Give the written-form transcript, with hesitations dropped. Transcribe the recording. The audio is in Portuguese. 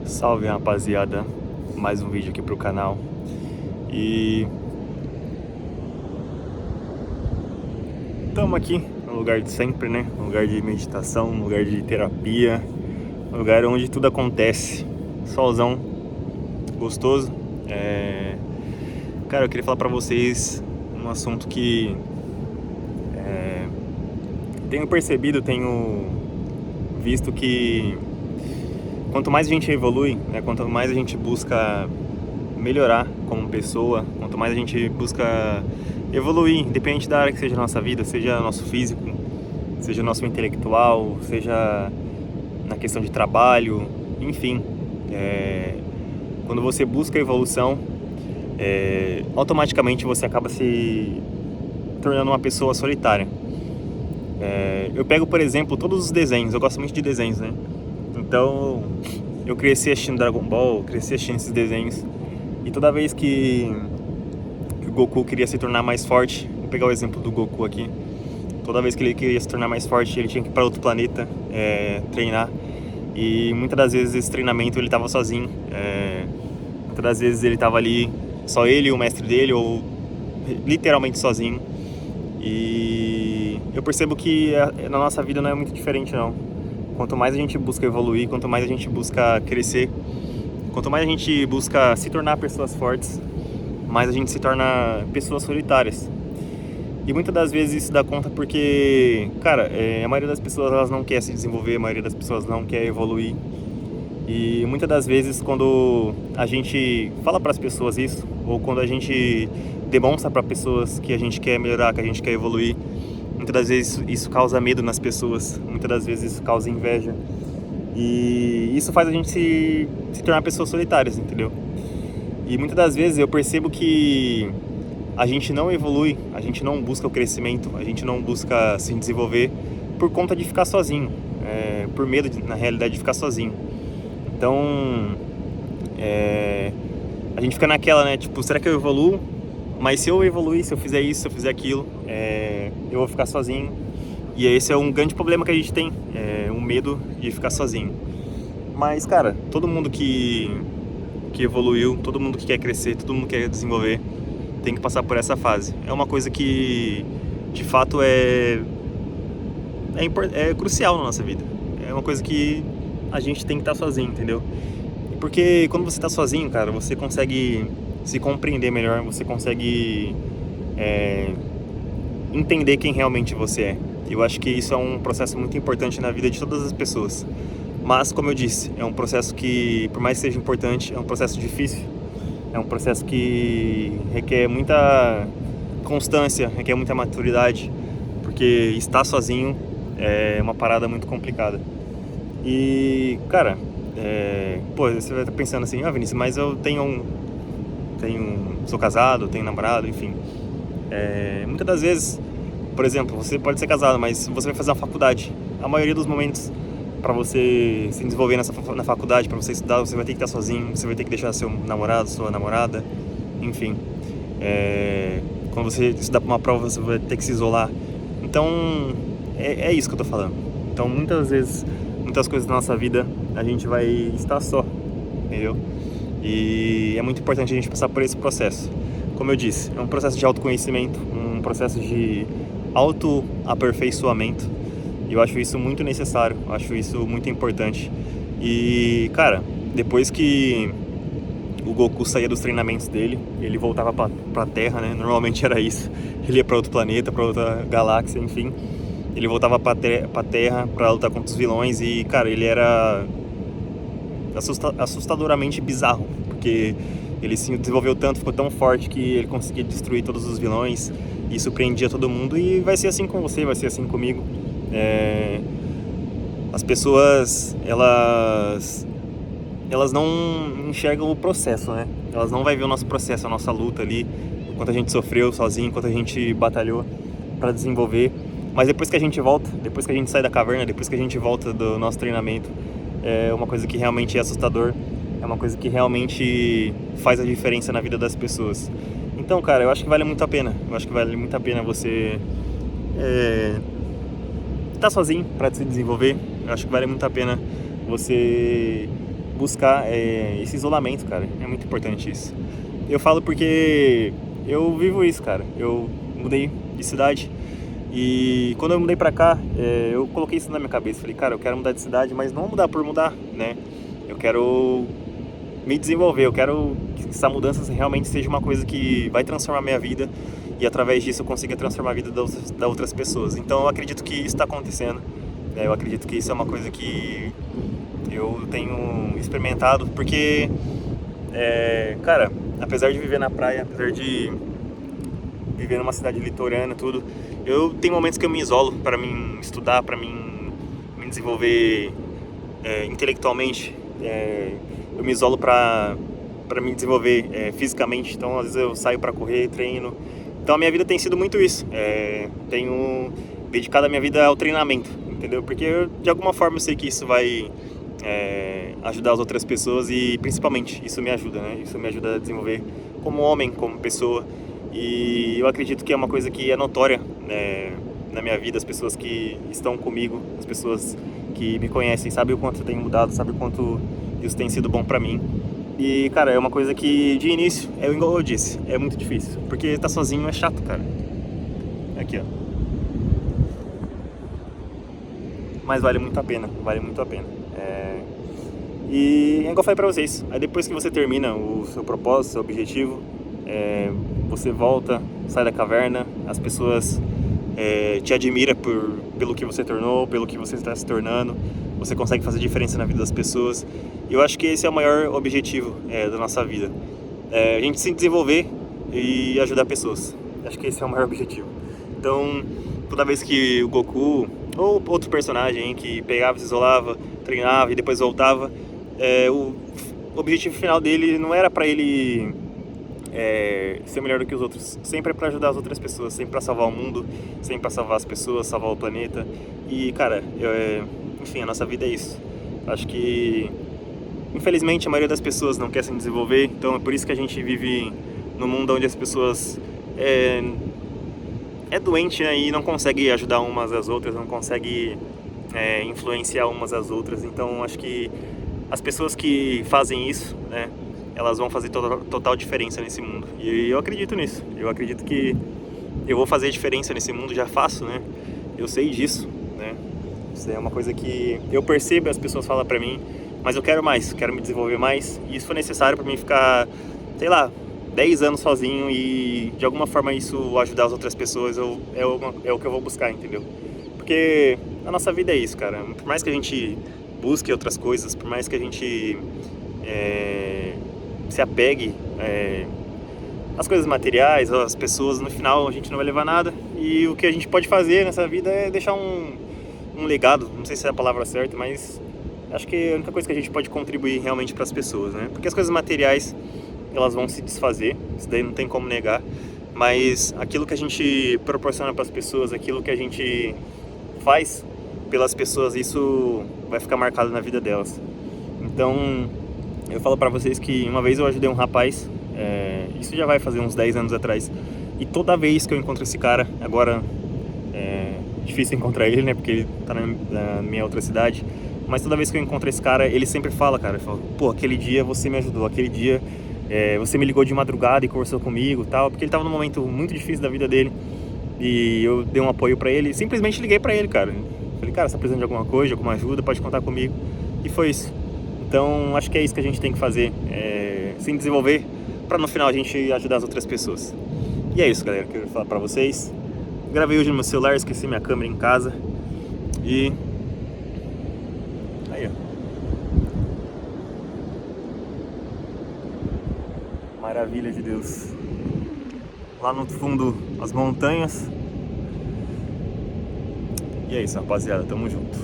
Salve, rapaziada, mais um vídeo aqui pro canal. E estamos aqui no lugar de sempre, né? No lugar de meditação, no lugar de terapia, no lugar onde tudo acontece. Solzão gostoso. Cara, eu queria falar pra vocês um assunto que tenho percebido, tenho visto que quanto mais a gente evolui, né, quanto mais a gente busca melhorar como pessoa, quanto mais a gente busca evoluir, independente da área que seja a nossa vida, seja nosso físico, seja nosso intelectual, seja na questão de trabalho, enfim, quando você busca evolução, automaticamente você acaba se tornando uma pessoa solitária. Eu pego, por exemplo, todos os desenhos, eu gosto muito de desenhos, né? Então, eu cresci assistindo Dragon Ball, cresci assistindo esses desenhos. E toda vez que o Goku queria se tornar mais forte, vou pegar o exemplo do Goku aqui. Toda vez que ele queria se tornar mais forte, ele tinha que ir para outro planeta, treinar. E muitas das vezes esse treinamento ele estava sozinho. Muitas das vezes ele estava ali, só ele e o mestre dele, ou literalmente sozinho. E eu percebo que na nossa vida não é muito diferente, não. Quanto mais a gente busca evoluir, quanto mais a gente busca crescer, quanto mais a gente busca se tornar pessoas fortes, mais a gente se torna pessoas solitárias. E muitas das vezes isso dá conta porque, cara, a maioria das pessoas elas não quer se desenvolver, a maioria das pessoas não quer evoluir. E muitas das vezes quando a gente fala para as pessoas isso, ou quando a gente demonstra para pessoas que a gente quer melhorar, que a gente quer evoluir, muitas das vezes isso causa medo nas pessoas, muitas das vezes isso causa inveja. E isso faz a gente se tornar pessoas solitárias, entendeu? E muitas das vezes eu percebo que a gente não evolui, a gente não busca o crescimento, a gente não busca se desenvolver por conta de ficar sozinho, por medo, na realidade, de ficar sozinho. Então, a gente fica naquela, né? Tipo, será que eu evoluo? Mas se eu evoluir, se eu fizer isso, se eu fizer aquilo, eu vou ficar sozinho. E esse é um grande problema que a gente tem, um medo de ficar sozinho. Mas, cara, todo mundo que evoluiu, todo mundo que quer crescer, todo mundo que quer desenvolver, tem que passar por essa fase. É uma coisa que, de fato, é crucial na nossa vida. É uma coisa que a gente tem que estar sozinho, entendeu? Porque quando você está sozinho, cara, você consegue se compreender melhor, você consegue entender quem realmente você é. Eu acho que isso é um processo muito importante na vida de todas as pessoas. Mas, como eu disse, é um processo que, por mais que seja importante, é um processo difícil. É um processo que requer muita constância, requer muita maturidade, porque estar sozinho é uma parada muito complicada. E, cara, você vai estar pensando assim, Vinícius, mas eu sou casado, tenho namorado, enfim. Muitas das vezes, por exemplo, você pode ser casado, mas você vai fazer uma faculdade. A maioria dos momentos, para você se desenvolver na faculdade, para você estudar, você vai ter que estar sozinho, você vai ter que deixar seu namorado, sua namorada, enfim. Quando você estudar para uma prova, você vai ter que se isolar. Então, é isso que eu tô falando. Então, muitas vezes, muitas coisas da nossa vida, a gente vai estar só, entendeu? E é muito importante a gente passar por esse processo. Como eu disse, é um processo de autoconhecimento, um processo de autoaperfeiçoamento. E eu acho isso muito necessário, acho isso muito importante. E, cara, depois que o Goku saía dos treinamentos dele, ele voltava pra Terra, né? Normalmente era isso. Ele ia pra outro planeta, pra outra galáxia, enfim. Ele voltava pra Terra pra lutar contra os vilões e, cara, ele era assustadoramente bizarro, porque ele se desenvolveu tanto, ficou tão forte que ele conseguia destruir todos os vilões e surpreendia todo mundo. E vai ser assim com você, vai ser assim comigo. As pessoas, elas não enxergam o processo, né? Elas não vão ver o nosso processo, a nossa luta ali, o quanto a gente sofreu sozinho, o quanto a gente batalhou para desenvolver. Mas depois que a gente volta, depois que a gente sai da caverna, depois que a gente volta do nosso treinamento, é uma coisa que realmente é assustador, é uma coisa que realmente faz a diferença na vida das pessoas. Então, cara, eu acho que vale muito a pena. Eu acho que vale muito a pena você estar sozinho para se desenvolver. Eu acho que vale muito a pena você buscar esse isolamento, cara. É muito importante isso. Eu falo porque eu vivo isso, cara. Eu mudei de cidade e quando eu mudei pra cá, eu coloquei isso na minha cabeça. Falei, cara, eu quero mudar de cidade, mas não mudar por mudar, né? Eu quero me desenvolver, eu quero que essa mudança realmente seja uma coisa que vai transformar a minha vida e através disso eu consiga transformar a vida das outras pessoas. Então eu acredito que isso está acontecendo, né? Eu acredito que isso é uma coisa que eu tenho experimentado, porque, cara, apesar de viver na praia, apesar de viver numa cidade litorânea e tudo, eu tenho momentos que eu me isolo para mim estudar, para mim me desenvolver intelectualmente. Eu me isolo para me desenvolver fisicamente, então às vezes eu saio para correr, treino. Então a minha vida tem sido muito isso. Tenho dedicado a minha vida ao treinamento, entendeu? Porque de alguma forma eu sei que isso vai ajudar as outras pessoas e principalmente isso me ajuda, né? Isso me ajuda a desenvolver como homem, como pessoa. E eu acredito que é uma coisa que é notória na minha vida. As pessoas que estão comigo, as pessoas que me conhecem, sabem o quanto eu tenho mudado, sabem o quanto isso tem sido bom pra mim. E, cara, é uma coisa que de início, igual eu disse, é muito difícil. Porque estar sozinho é chato, cara. Aqui, ó. Mas vale muito a pena, vale muito a pena. E é igual eu falei pra vocês, aí depois que você termina o seu propósito, seu objetivo, você volta, sai da caverna, as pessoas te admiram pelo que você tornou, pelo que você está se tornando, você consegue fazer diferença na vida das pessoas. E eu acho que esse é o maior objetivo da nossa vida, a gente se desenvolver e ajudar pessoas. Acho que esse é o maior objetivo. Então, toda vez que o Goku ou outro personagem que pegava, se isolava, treinava e depois voltava, o objetivo final dele não era para ele ser melhor do que os outros, sempre é para ajudar as outras pessoas, sempre para salvar o mundo, sempre para salvar as pessoas, salvar o planeta. E, cara, enfim, a nossa vida é isso. Acho que, infelizmente, a maioria das pessoas não quer se desenvolver, então é por isso que a gente vive num mundo onde as pessoas doente, né, e não consegue ajudar umas às outras, não consegue influenciar umas às outras. Então acho que as pessoas que fazem isso, né, elas vão fazer total diferença nesse mundo. E eu acredito nisso. Eu acredito que eu vou fazer diferença nesse mundo, já faço, né? Eu sei disso, né? Isso é uma coisa que eu percebo, as pessoas falam pra mim, mas eu quero mais, quero me desenvolver mais. E isso foi necessário pra mim ficar, sei lá, 10 anos sozinho e de alguma forma isso ajudar as outras pessoas é o que eu vou buscar, entendeu? Porque a nossa vida é isso, cara. Por mais que a gente busque outras coisas, por mais que a gente se apegue às coisas materiais, às pessoas, no final a gente não vai levar nada. E o que a gente pode fazer nessa vida é deixar um legado, não sei se é a palavra certa, mas acho que a única coisa que a gente pode contribuir realmente para as pessoas, né? Porque as coisas materiais, elas vão se desfazer, isso daí não tem como negar, mas aquilo que a gente proporciona para as pessoas, aquilo que a gente faz pelas pessoas, isso vai ficar marcado na vida delas. Então, eu falo para vocês que uma vez eu ajudei um rapaz, isso já vai fazer uns 10 anos atrás, e toda vez que eu encontro esse cara, agora é difícil encontrar ele, né, porque ele tá na minha outra cidade, mas toda vez que eu encontro esse cara, ele sempre fala, cara, ele fala, pô, aquele dia você me ajudou, aquele dia você me ligou de madrugada e conversou comigo e tal, porque ele tava num momento muito difícil da vida dele, e eu dei um apoio pra ele, simplesmente liguei pra ele, cara. Falei, cara, você tá precisando de alguma coisa, de alguma ajuda, pode contar comigo. E foi isso. Então, acho que é isso que a gente tem que fazer, se desenvolver, pra no final a gente ajudar as outras pessoas. E é isso, galera, que eu quero falar pra vocês. Gravei hoje no meu celular, esqueci minha câmera em casa. E... aí, ó. Maravilha de Deus. Lá no fundo, as montanhas. E é isso, rapaziada, tamo junto.